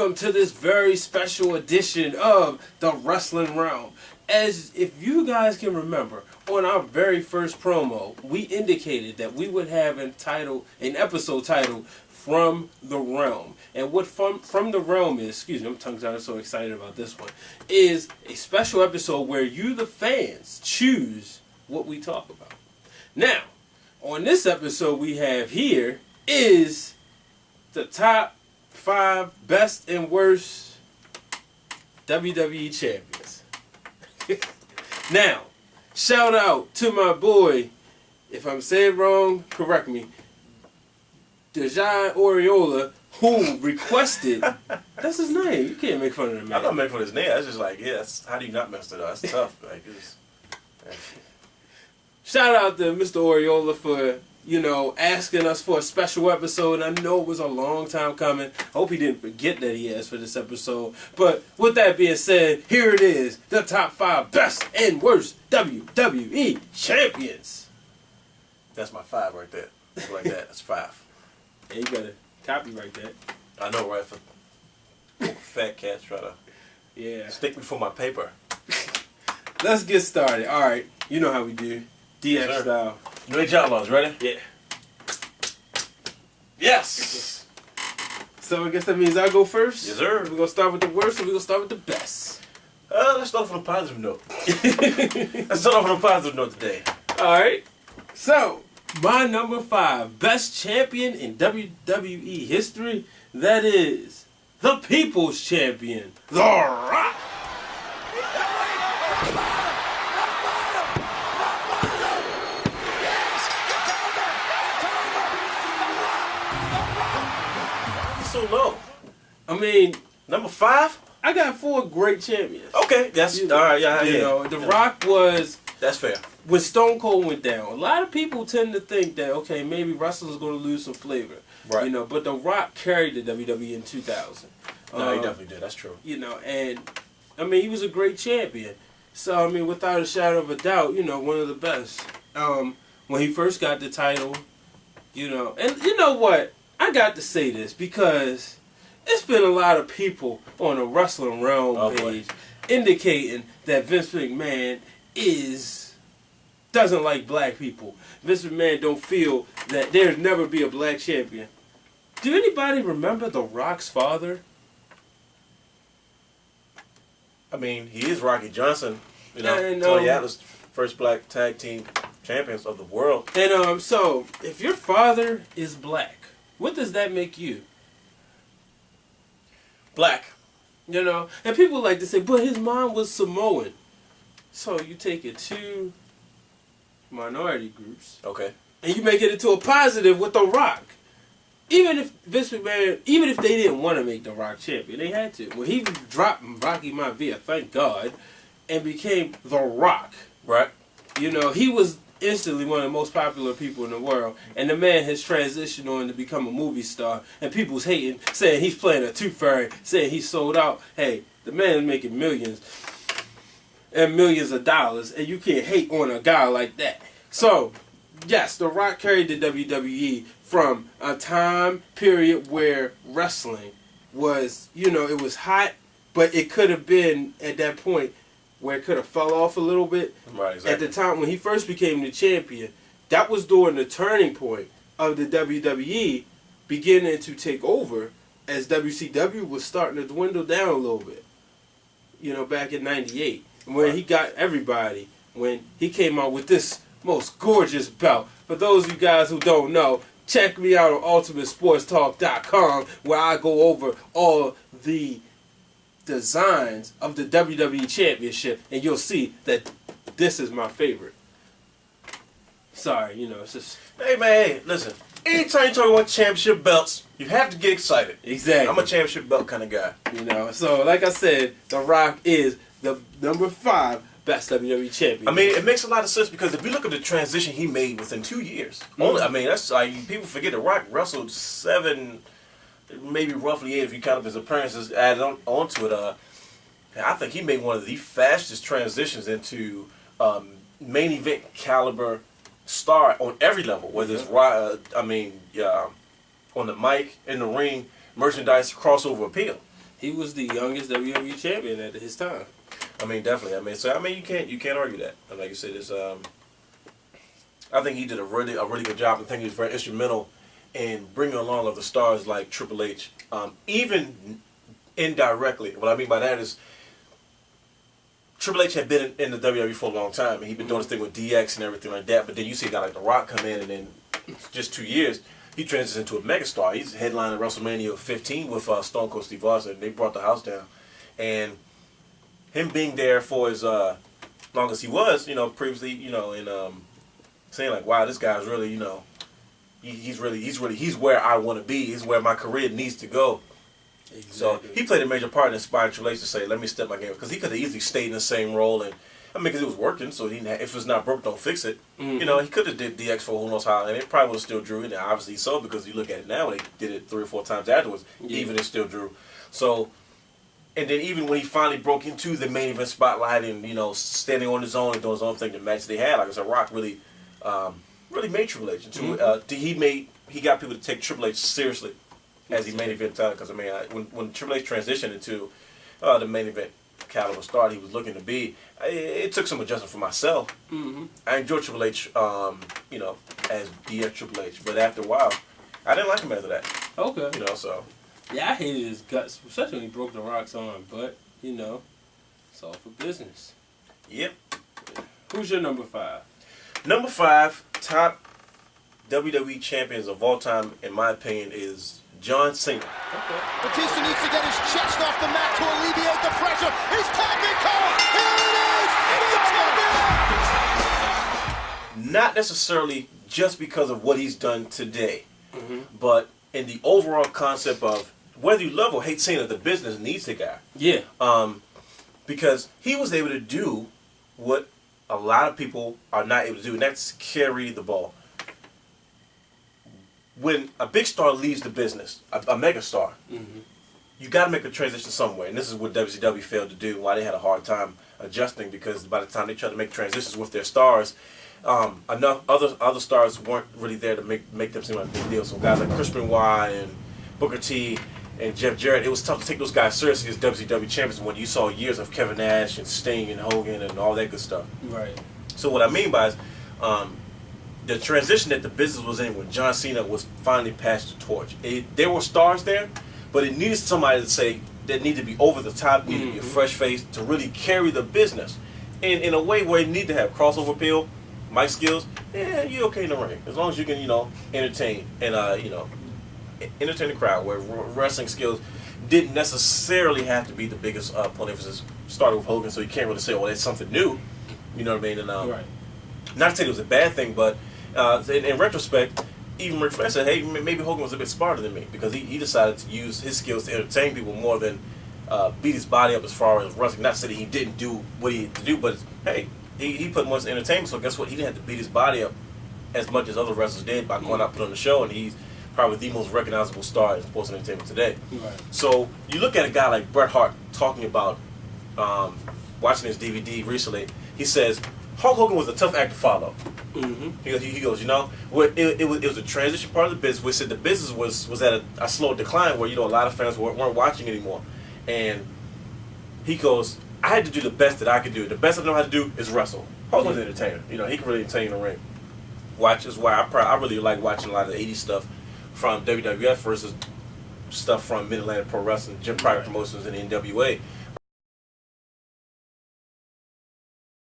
welcome to this very special edition of the Wrestling Realm. As if you guys can remember, on our very first promo, we indicated that we would have an episode titled From the Realm. And what From the Realm is, excuse me, I'm tongue-tied, I'm so excited about this one, is a special episode where you, the fans, choose what we talk about. Now, on this episode we have here is the top 5 best and worst WWE Champions. Now, shout out to my boy, if I'm saying wrong, correct me, Deji Oriola, who requested, that's his name, you can't make fun of the man. I'm not making fun of his name, that's just like, how do you not mess it up? That's tough. Like, Shout out to Mr. Oriola for, asking us for a special episode. I know it was a long time coming. I hope he didn't forget that he asked for this episode. But with that being said, here it is. The top 5 best and worst WWE Champions. That's my 5 right there. Like that. That's 5. Yeah, you gotta copyright that. I know, right? For fat cats try to stick me for my paper. Let's get started. Alright, you know how we do. DX style. You know the outlaws, ready? Yeah. Yes! So I guess that means I go first? Yes, sir. We're gonna start with the worst or we're gonna start with the best? Let's start off on a positive note. Let's start off on a positive note today. Alright. So, my number 5 best champion in WWE history, that is the People's Champion, The Rock. So low. I mean, number 5? I got 4 great champions. Okay, that's alright. The Rock was. That's fair. When Stone Cold went down, a lot of people tend to think that maybe wrestling's going to lose some flavor. Right. But The Rock carried the WWE in 2000. No, he definitely did. That's true. And he was a great champion. So without a shadow of a doubt, one of the best. When he first got the title, and you know what? I got to say this because it's been a lot of people on the Wrestling Realm page indicating that Vince McMahon doesn't like black people. Vince McMahon don't feel that there'd never be a black champion. Do anybody remember The Rock's father? He is Rocky Johnson. Tony Atlas, first black tag team champions of the world. And so if your father is black, what does that make you? Black. And people like to say, but his mom was Samoan. So you take it 2 minority groups. Okay. And you make it into a positive with The Rock. Even if Vince McMahon, even if they didn't want to make The Rock champion, they had to. When he dropped Rocky Maivia, thank God, and became The Rock. Right. He was instantly one of the most popular people in the world, and the man has transitioned on to become a movie star, and people's hating, saying he's playing a tooth fairy, saying he's sold out. Hey, the man is making millions and millions of dollars, and you can't hate on a guy like that. So, yes, The Rock carried the WWE from a time period where wrestling was, it was hot, but it could have been at that point where it could have fell off a little bit. Right, exactly. At the time when he first became the champion, that was during the turning point of the WWE beginning to take over as WCW was starting to dwindle down a little bit. Back in 98. When he got everybody, when he came out with this most gorgeous belt. For those of you guys who don't know, check me out on UltimateSportsTalk.com where I go over all the designs of the WWE Championship, and you'll see that this is my favorite. Sorry, it's just... Hey, man, listen. Anytime you talk about championship belts, you have to get excited. Exactly. I'm a championship belt kind of guy. So like I said, The Rock is the number 5 best WWE champion. It makes a lot of sense because if you look at the transition he made within 2 years, that's like, people forget The Rock wrestled 7... maybe roughly 8 if you count up his appearances added onto it. I think he made one of the fastest transitions into main event caliber star on every level, whether it's on the mic, in the ring, merchandise, crossover appeal. He was the youngest WWE champion at his time. I mean, definitely. I mean, you can't argue that. And like you said, it's I think he did a really good job. I think he was very instrumental in bringing along other stars like Triple H, even indirectly. What I mean by that is Triple H had been in the WWE for a long time, and he'd been doing this thing with DX and everything like that. But then you see a guy like The Rock come in, and in just 2 years, he transitioned into a megastar. He's headlining WrestleMania 15 with Stone Cold Steve Austin. They brought the house down, and him being there for as long as he was, previously, and saying like, wow, this guy's really, he's where I want to be. He's where my career needs to go. Exactly. So he played a major part in inspiring Triple H to say, let me step my game, because he could have easily stayed in the same role, and because it was working, so if it's not broke, don't fix it. Mm-hmm. He could have did DX for who knows how, and it probably would have still drew. And obviously so, because you look at it now, they did it 3 or 4 times afterwards, even it still drew. So, and then even when he finally broke into the main event spotlight and standing on his own and doing his own thing, the match they had, like I said, Rock really made Triple H into. He got people to take Triple H seriously as he main event talent, because when Triple H transitioned into the main event caliber star he was looking to be, it took some adjustment for myself. Mm-hmm. I enjoyed Triple H, as DX Triple H, but after a while, I didn't like him after that. Okay. So. Yeah, I hated his guts, especially when he broke The Rock's arm, but, it's all for business. Yep. Who's your number 5? Number 5, top WWE champions of all time, in my opinion, is John Cena. Okay. Batista needs to get his chest off the mat to alleviate the pressure. His tag can come. Here it is. It's a champion. Not necessarily just because of what he's done today, but in the overall concept of whether you love or hate Cena, the business needs the guy. Yeah. Because he was able to do what a lot of people are not able to do, and that's carry the ball. When a big star leaves the business, a mega star, you got to make a transition somewhere. And this is what WCW failed to do, why they had a hard time adjusting, because by the time they tried to make transitions with their stars, enough other stars weren't really there to make them seem like a big deal. So guys like Chris Benoit and Booker T and Jeff Jarrett, it was tough to take those guys seriously as WCW champions when you saw years of Kevin Nash and Sting and Hogan and all that good stuff. Right. So what I mean by is, the transition that the business was in when John Cena was finally passed the torch. There were stars there, but it needed somebody to say that needed to be over the top, needed to be a fresh face to really carry the business in a way where you need to have crossover appeal, mic skills. Yeah, you're okay in the ring as long as you can, entertain and entertain the crowd. Where wrestling skills didn't necessarily have to be the biggest point emphasis. Started with Hogan, so you can't really say, "Oh, that's something new." You know what I mean? And right. Not to say it was a bad thing, but in retrospect, even Ric Flair said, hey, maybe Hogan was a bit smarter than me, because he decided to use his skills to entertain people more than beat his body up as far as wrestling. Not to say that he didn't do what he had to do, but hey, he put more into entertainment, so guess what? He didn't have to beat his body up as much as other wrestlers did by going out and putting on the show, and he's probably the most recognizable star in sports entertainment today. Right. So you look at a guy like Bret Hart talking about watching his DVD recently. He says Hulk Hogan was a tough act to follow. He goes, it was a transition part of the business. We said the business was at a slow decline where a lot of fans weren't watching anymore, and he goes, I had to do the best that I could do. The best I know how to do is wrestle. Hulk was an entertainer. He can really entertain in the ring. Which is why I really like watching a lot of the 80s stuff from WWF versus stuff from Mid-Atlantic Pro Wrestling, Jim Pryor Promotions, and the NWA.